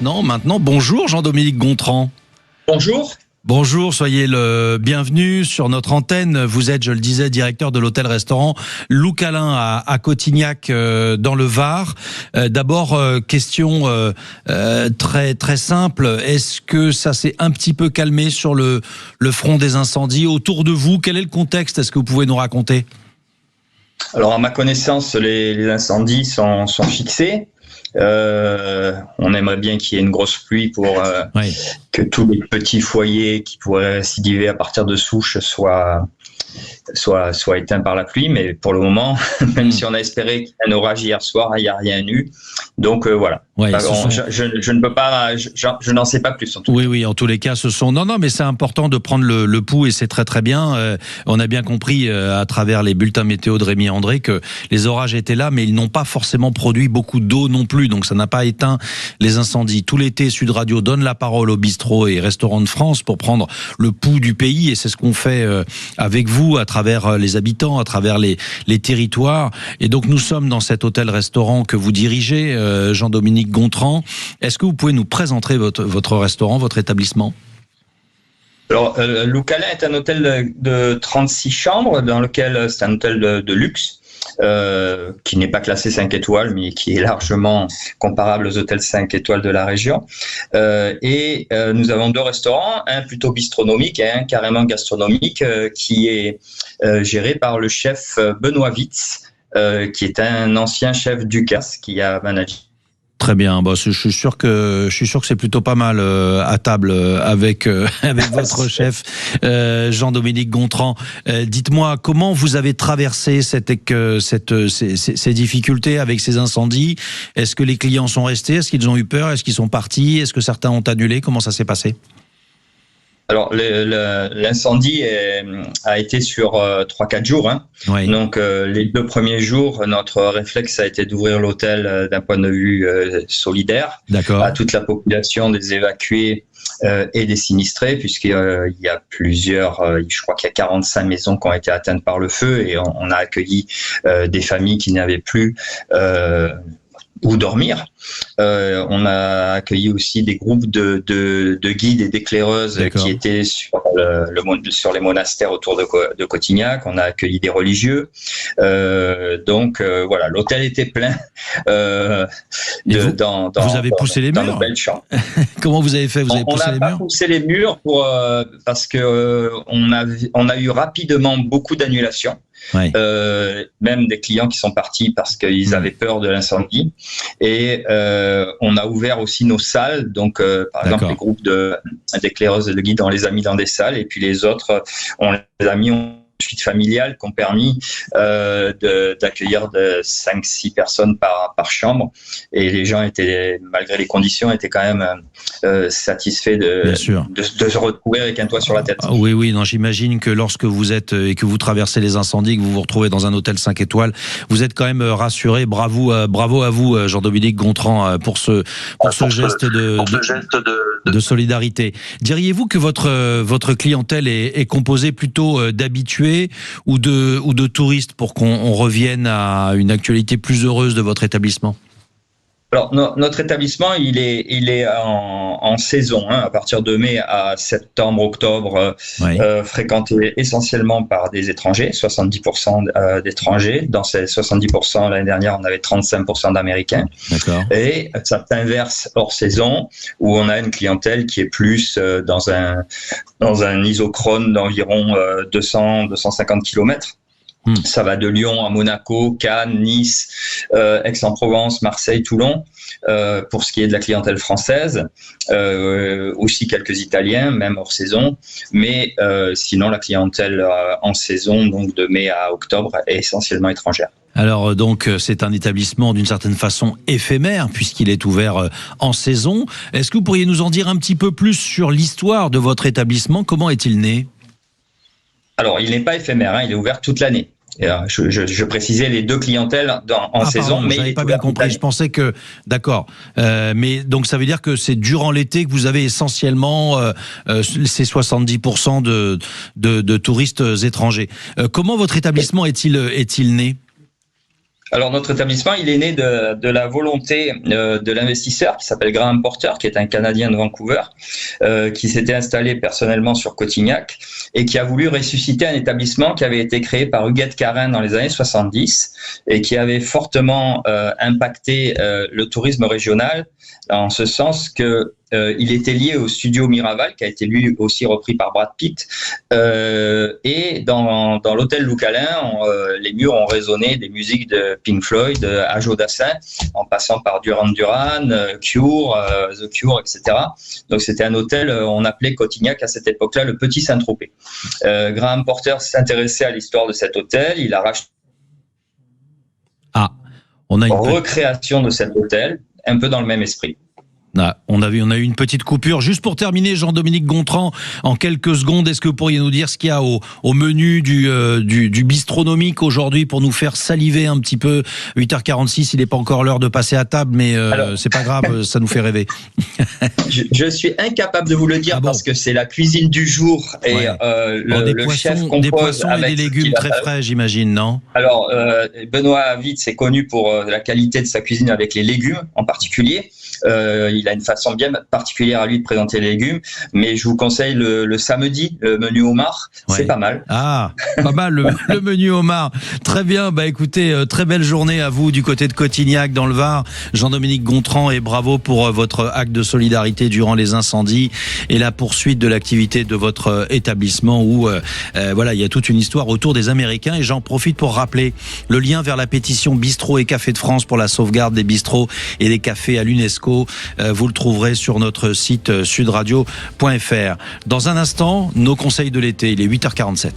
Non, maintenant, bonjour Jean-Dominique Gontran. Bonjour. Bonjour, soyez le bienvenu sur notre antenne. Vous êtes, je le disais, directeur de l'hôtel-restaurant Loup Calin à Cotignac dans le Var. D'abord, question très très simple. Est-ce que ça s'est un petit peu calmé sur le front des incendies autour de vous? Quel est le contexte? Est-ce que vous pouvez nous raconter? Alors, à ma connaissance, les incendies sont fixés. On aimerait bien qu'il y ait une grosse pluie pour que tous les petits foyers qui pourraient récidiver à partir de souches soient éteints par la pluie, mais pour le moment, même si on a espéré qu'il y ait un orage hier soir, il n'y a rien eu. Donc voilà. Ouais, je ne peux pas, je n'en sais pas plus. En tout cas. Oui, en tous les cas, ce sont... Non, mais c'est important de prendre le pouls et c'est très très bien. On a bien compris à travers les bulletins météo de Rémi André que les orages étaient là, mais ils n'ont pas forcément produit beaucoup d'eau non plus, donc ça n'a pas éteint les incendies. Tout l'été, Sud Radio donne la parole aux bistrots et restaurants de France pour prendre le pouls du pays et c'est ce qu'on fait avec vous à travers les habitants, à travers les territoires. Et donc nous sommes dans cet hôtel-restaurant que vous dirigez, Jean-Dominique Gontran. Est-ce que vous pouvez nous présenter votre restaurant, votre établissement? Alors, Loup Calin est un hôtel de 36 chambres, dans lequel c'est un hôtel de luxe, qui n'est pas classé 5 étoiles, mais qui est largement comparable aux hôtels 5 étoiles de la région. Nous avons deux restaurants, un plutôt bistronomique et un carrément gastronomique, qui est géré par le chef Benoît Witz, qui est un ancien chef Ducasse, qui a managé. Très bien. Bon, je suis sûr que c'est plutôt pas mal à table avec votre chef Jean-Dominique Gontran. Dites-moi comment vous avez traversé ces difficultés avec ces incendies. Est-ce que les clients sont restés? Est-ce qu'ils ont eu peur? Est-ce qu'ils sont partis? Est-ce que certains ont annulé? Comment ça s'est passé? Alors, l'incendie a été sur 3-4 jours. Hein. Oui. Donc, les 2 premiers jours, notre réflexe a été d'ouvrir l'hôtel d'un point de vue solidaire à toute la population des évacués et des sinistrés, puisqu'il y a plusieurs, je crois qu'il y a 45 maisons qui ont été atteintes par le feu et on a accueilli des familles qui n'avaient plus où dormir. On a accueilli aussi des groupes de guides et d'éclaireuses qui étaient sur les monastères autour de Cotignac. On a accueilli des religieux. Donc voilà, l'hôtel était plein. Vous avez poussé les murs dans nos belles chambres. Comment vous avez fait? Vous avez poussé les murs? On n'a pas poussé les murs parce que on a eu rapidement beaucoup d'annulations. Ouais. Même des clients qui sont partis parce qu'ils avaient peur de l'incendie. Et on a ouvert aussi nos salles. Donc, par exemple, les groupes d'éclaireuses et de guides, on les a mis dans des salles. Et puis les autres, on les a mis en suite familiale qui ont permis d'accueillir 5-6 personnes par chambre. Et les gens étaient, malgré les conditions, étaient quand même satisfaits de se retrouver avec un toit sur la tête. Oui, non, j'imagine que lorsque vous êtes et que vous traversez les incendies, que vous vous retrouvez dans un hôtel 5 étoiles, vous êtes quand même rassuré. Bravo à vous, Jean-Dominique Gontran, pour ce geste de solidarité. Diriez-vous que votre clientèle est composée plutôt d'habitués ou de touristes pour qu'on revienne à une actualité plus heureuse de votre établissement? Alors, notre établissement, il est en saison, hein, à partir de mai à septembre, octobre, fréquenté essentiellement par des étrangers, 70% d'étrangers. Dans ces 70%, l'année dernière, on avait 35% d'Américains. D'accord. Et ça s'inverse hors saison, où on a une clientèle qui est plus dans un isochrone d'environ 200-250 km. Ça va de Lyon à Monaco, Cannes, Nice, Aix-en-Provence, Marseille, Toulon, pour ce qui est de la clientèle française, aussi quelques Italiens, même hors saison, mais sinon la clientèle en saison, donc de mai à octobre, est essentiellement étrangère. Alors donc c'est un établissement d'une certaine façon éphémère puisqu'il est ouvert en saison. Est-ce que vous pourriez nous en dire un petit peu plus sur l'histoire de votre établissement? Comment est-il né? Alors il n'est pas éphémère, hein, il est ouvert toute l'année. Je précisais les deux clientèles en saison, pardon, mais j'avais pas bien compris. Je pensais que d'accord, mais donc ça veut dire que c'est durant l'été que vous avez essentiellement ces 70% de touristes étrangers. Comment votre établissement est-il né? Alors notre établissement, il est né de la volonté de l'investisseur qui s'appelle Graham Porter, qui est un Canadien de Vancouver, qui s'était installé personnellement sur Cotignac et qui a voulu ressusciter un établissement qui avait été créé par Huguette Carin dans les années 70 et qui avait fortement impacté le tourisme régional, en ce sens que il était lié au studio Miraval, qui a été lui aussi repris par Brad Pitt. Et dans l'hôtel Loucalin, les murs ont résonné des musiques de Pink Floyd à Jodassin, en passant par Duran Duran, Cure, The Cure, etc. Donc c'était un hôtel, on appelait Cotignac à cette époque-là le Petit Saint-Tropez. Graham Porter s'intéressait à l'histoire de cet hôtel, il a racheté on a une recréation de cet hôtel, un peu dans le même esprit. On a eu une petite coupure. Juste pour terminer, Jean-Dominique Gontran, en quelques secondes, est-ce que vous pourriez nous dire ce qu'il y a au menu du bistronomique aujourd'hui pour nous faire saliver un petit peu? 8h46, il n'est pas encore l'heure de passer à table, mais c'est pas grave, ça nous fait rêver. Je suis incapable de vous le dire parce que c'est la cuisine du jour et le chef compose des poissons avec et des légumes très frais, j'imagine, non? Alors, Benoît Avitz est connu pour la qualité de sa cuisine avec les légumes en particulier. Il a une façon bien particulière à lui de présenter les légumes, mais je vous conseille le samedi, le menu homard, c'est pas mal. Ah, pas mal le menu homard. Très bien, écoutez, très belle journée à vous du côté de Cotignac dans le Var, Jean-Dominique Gontran, et bravo pour votre acte de solidarité durant les incendies et la poursuite de l'activité de votre établissement où il y a toute une histoire autour des Américains. Et j'en profite pour rappeler le lien vers la pétition Bistrot et Café de France pour la sauvegarde des bistrots et des cafés à l'UNESCO. Vous le trouverez sur notre site sudradio.fr. Dans un instant, nos conseils de l'été, il est 8h47.